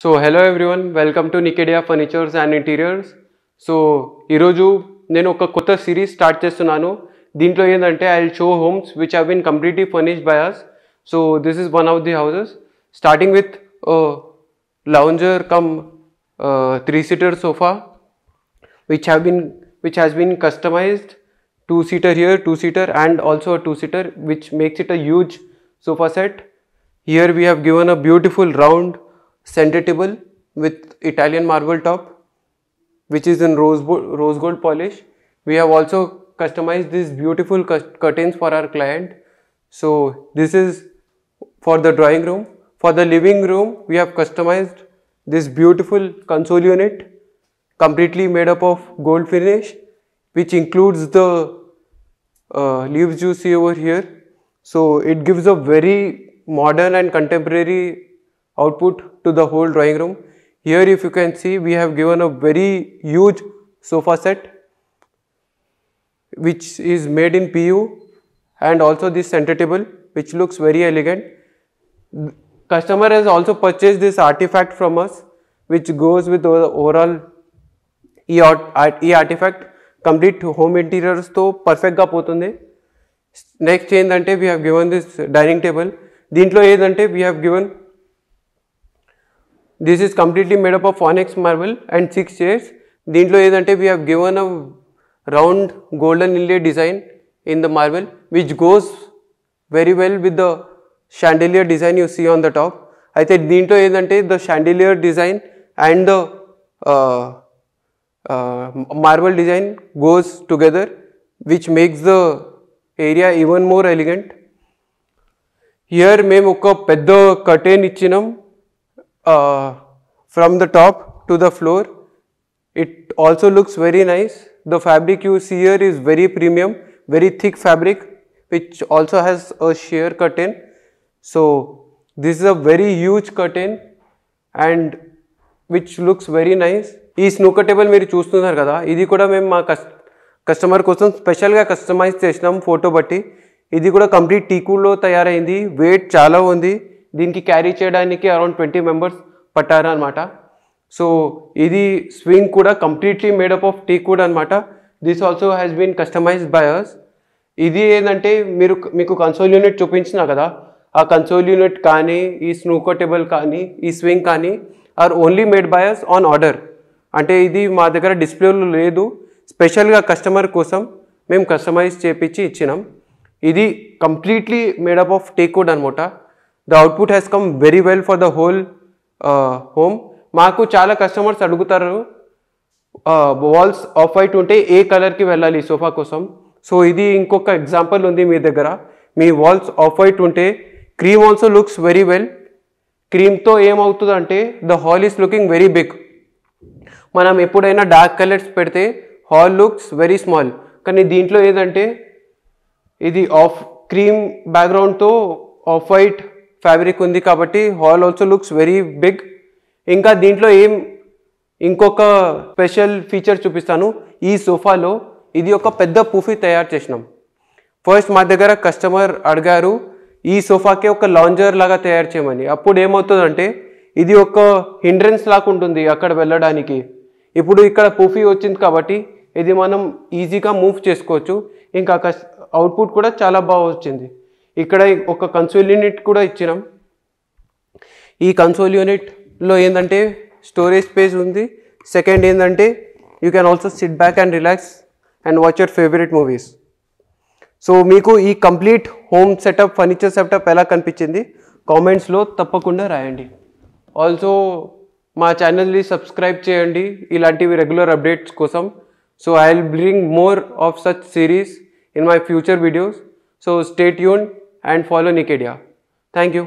So hello everyone, welcome to Nikedya Furnitures and Interiors. So ఈరోజు నేను ఒక కొత్త సిరీస్ స్టార్ట్ చేస్తున్నాను. దీంట్లో ఏంటంటే I'll show homes which have been completely furnished by us. So this is one of the houses, starting with a lounger come three-seater sofa which has been customized, two-seater here, two-seater and also a two-seater, which makes it a huge sofa set. Here we have given a beautiful round center table with Italian marble top, which is in rose gold polish. We have also customized these beautiful curtains for our client. So this is for the drawing room. For the living room, we have customized this beautiful console unit, completely made up of gold finish, which includes the leaves you see over here. So it gives a very modern and contemporary output to the whole drawing room. Here if you can see, we have given a very huge sofa set which is made in PU, and also this center table which looks very elegant. Customer has also purchased this artifact from us, which goes with the overall artifact. Complete home interiors to perfect ga potundi. Next ఏందంటే we have given this dining table. దీంట్లో ఏందంటే we have given, this is completely made up of onyx marble and 6 chairs. దీంట్లో ఏందంటే we have given a round golden inlay design in the marble, which goes very well with the chandelier design you see on the top. అయితే దీంట్లో ఏందంటే the chandelier design and the marble design goes together, which makes the area even more elegant. Here మేము ఒక పెద్ద curtain ఇచ్చినాం from the top to the floor. It also looks very nice. The fabric you see here is very premium, very thick fabric, which also has a sheer curtain. So this is a very huge curtain and which looks very nice. ఈ snooker table మీరు చూస్తున్నారు కదా, ఇది కూడా మేము మా customer కోసం స్పెషల్గా కస్టమైజ్ చేసినాం ఫోటో బట్టి. ఇది కూడా కంప్లీట్ టీకుడ్లో తయారైంది. వెయిట్ చాలా ఉంది, దీనికి క్యారీ చేయడానికి అరౌండ్ 20 మెంబర్స్ పట్టారు అనమాట. సో ఇది స్వింగ్ కూడా కంప్లీట్లీ మేడప్ ఆఫ్ టీకుడ్ అనమాట. This also has been customised by us. ఇది ఏంటంటే మీకు కన్సోల్ యూనిట్ చూపించినా కదా, ఆ కన్సోల్ యూనిట్ కానీ ఈ స్నూకర్ టేబుల్ కానీ ఈ స్వింగ్ కానీ are only made by us on order. అంటే ఇది మా దగ్గర డిస్ప్లేలో లేదు, స్పెషల్గా కస్టమర్ కోసం మేము కస్టమైజ్ చేపించి ఇచ్చినాం. ఇది కంప్లీట్లీ మేడప్ ఆఫ్ టేక్వుడ్ అనమాట. The output has come very well for the whole home. మాకు చాలా కస్టమర్స్ అడుగుతారు వాల్స్ ఆఫ్ వైట్ ఉంటే ఏ కలర్కి వెళ్ళాలి సోఫా కోసం. సో ఇది ఇంకొక ఎగ్జాంపుల్ ఉంది మీ దగ్గర. మీ వాల్స్ ఆఫ్ వైట్ ఉంటే cream also looks very well. క్రీమ్తో ఏమవుతుందంటే the hall is looking very big. మనం ఎప్పుడైనా డార్క్ కలర్స్ పెడితే హాల్ లుక్స్ వెరీ స్మాల్, కానీ దీంట్లో ఏదంటే ఇది ఆఫ్ క్రీమ్ బ్యాక్గ్రౌండ్తో ఆఫ్ వైట్ ఫ్యాబ్రిక్ ఉంది కాబట్టి hall also looks very big. ఇంకా దీంట్లో ఇంకొక స్పెషల్ ఫీచర్ చూపిస్తాను. ఈ సోఫాలో ఇది ఒక పెద్ద పూఫీ తయారు చేసినాం. ఫస్ట్ మా దగ్గర కస్టమర్ అడిగారు ఈ సోఫాకి ఒక లాంజర్ లాగా తయారు చేయమని. అప్పుడు ఏమవుతుందంటే ఇది ఒక హిండ్రెన్స్ లాగా ఉంటుంది అక్కడ వెళ్ళడానికి. ఇప్పుడు ఇక్కడ పూఫీ వచ్చింది కాబట్టి ఇది మనం ఈజీగా మూవ్ చేసుకోవచ్చు. ఇంకా అవుట్పుట్ కూడా చాలా బాగా వచ్చింది. ఇక్కడ ఒక కన్సోల్ యూనిట్ కూడా ఇచ్చినాం. ఈ కన్సోల్ యూనిట్లో ఏంటంటే స్టోరేజ్ స్పేస్ ఉంది. సెకండ్ ఏంటంటే you can also SIT back and relax and watch your favourite movies. So మీకు ఈ complete home setup, furniture setup ఎలా కనిపించింది కామెంట్స్లో తప్పకుండా రాయండి. ఆల్సో మా ఛానల్ని సబ్స్క్రైబ్ చేయండి ఇలాంటివి రెగ్యులర్ అప్డేట్స్ కోసం. So I will bring more of such series in my future videos. So stay tuned and follow Nikedya. Thank you.